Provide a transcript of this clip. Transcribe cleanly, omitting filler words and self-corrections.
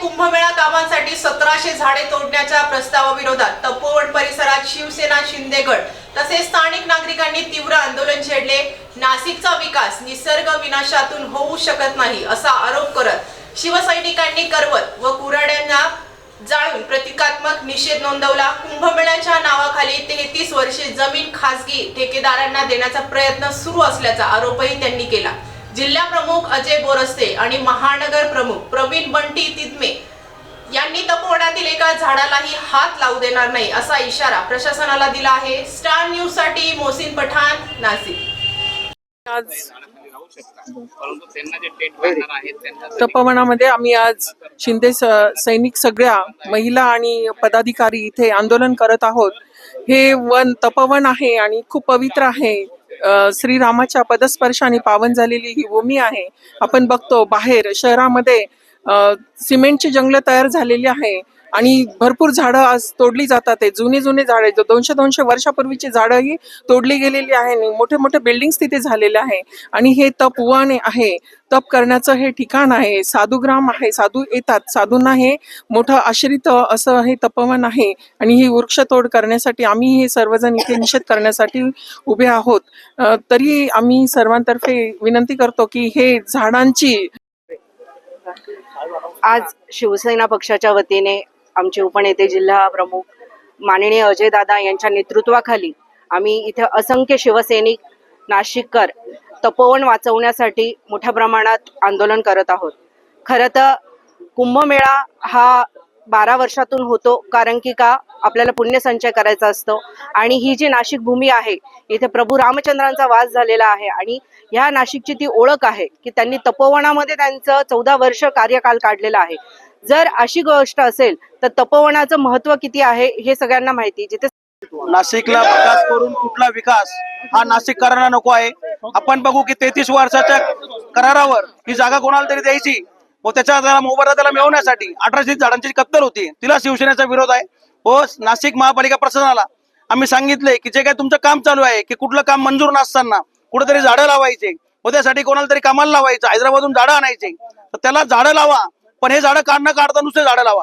कुंभमेळा कामांसाठी 1700 झाडे तोडण्याच्या प्रस्तावाविरोधात तपोवन परिसरात शिवसेना शिंदेगड तसेच स्थानिक नागरिकांनी तीव्र आंदोलन छेडले। नाशिकचा विकास निसर्ग विनाशातून होऊ शकत नाही असा आरोप करत शिवसैनिकांनी करवत व कुऱ्हाड्यांना जाळून प्रतिकात्मक निषेध नोंदवला। कुंभमेळ्याच्या नावाखाली 33 वर्षे जमीन खासगी ठेकेदारांना देण्याचा प्रयत्न सुरू असल्याचा आरोपही त्यांनी केला। जिल्हा प्रमुख अजय बोरस्ते आणि महानगर प्रमुख प्रवीण बंटी तिदमे यांनी तपोवनातील एका झाडालाही हात लावू देणार नाही असा इशारा प्रशासनाला दिला आहे। स्टार न्यूज साठी मोहसिन पठाण, नाशिक। तपोवनामध्ये आम्ही आज शिंदे सैनिक सगळ्या महिला आणि पदाधिकारी इथे आंदोलन करत आहोत। हे वन तपोवन आहे आणि खूप पवित्र आहे। श्रीरामाच्या पदस्पर्शाने पावन झालेली ही भूमी आहे। आपण बघतो बाहेर शहरामध्ये सिमेंटची जंगल तयार झालेली आहे आणि भरपूर झाडं आज तोडली जातात। ते जुने झाडं 200 वर्षापूर्वीची झाडंही तोडली गेलेली आहे। मोठे मोठे बिल्डिंग्स तिथे झालेले आहे आणि हे तपवन आहे। तप करण्याचं हे ठिकाण आहे। साधुग्राम आहे, साधू येतात, साधूंना हे मोठं आश्रित असं हे तपोवन आहे आणि ही वृक्षतोड करण्यासाठी आम्ही हे सर्वजण इथे निषेध करण्यासाठी उभे आहोत। तरी आम्ही सर्वांतर्फे विनंती करतो की हे झाडांची आज शिवसेना पक्षाच्या वतीने आमचे उपनेते जिल्हा प्रमुख माननीय अजय दादा यांच्या नेतृत्वाखाली आम्ही इथे असंख्य शिवसैनिक नाशिककर तपोवन वाचवण्यासाठी मोठ्या प्रमाणात आंदोलन करत आहोत। खरं तर कुंभमेळा हा 12 वर्षातून होतो, कारण की का आपल्याला पुण्यसंचय करायचा असतो आणि ही जी नाशिक भूमी आहे इथे प्रभू रामचंद्रांचा वास झालेला आहे आणि ह्या नाशिकची ती ओळख आहे की त्यांनी तपोवनामध्ये त्यांचं 14 वर्ष कार्यकाल काढलेला आहे। जर अशी गोष्ट असेल तर तपोवनाचं महत्व किती आहे हे सगळ्यांना माहिती। जिथे नाशिकला विकास करून कुठला विकास हा नाशिककरांना नको आहे। आपण बघू की 33 वर्षाच्या करारावर ही जागा कोणाला तरी द्यायची व त्याच्या मोबदला त्याला मिळवण्यासाठी 1800 झाडांची कत्तल होती, तिला शिवसेनेचा विरोध आहे। व नाशिक महापालिका प्रशासनाला आम्ही सांगितले की जे काही तुमचं काम चालू आहे की कुठलं काम मंजूर नसताना कुठेतरी झाडं लावायचे व त्यासाठी कोणाला तरी कामाला लावायचं, हैदराबादहून झाडं आणायचे, तर त्याला झाडं लावा, पण हे झाडं काढता नुसते झाडं लावा।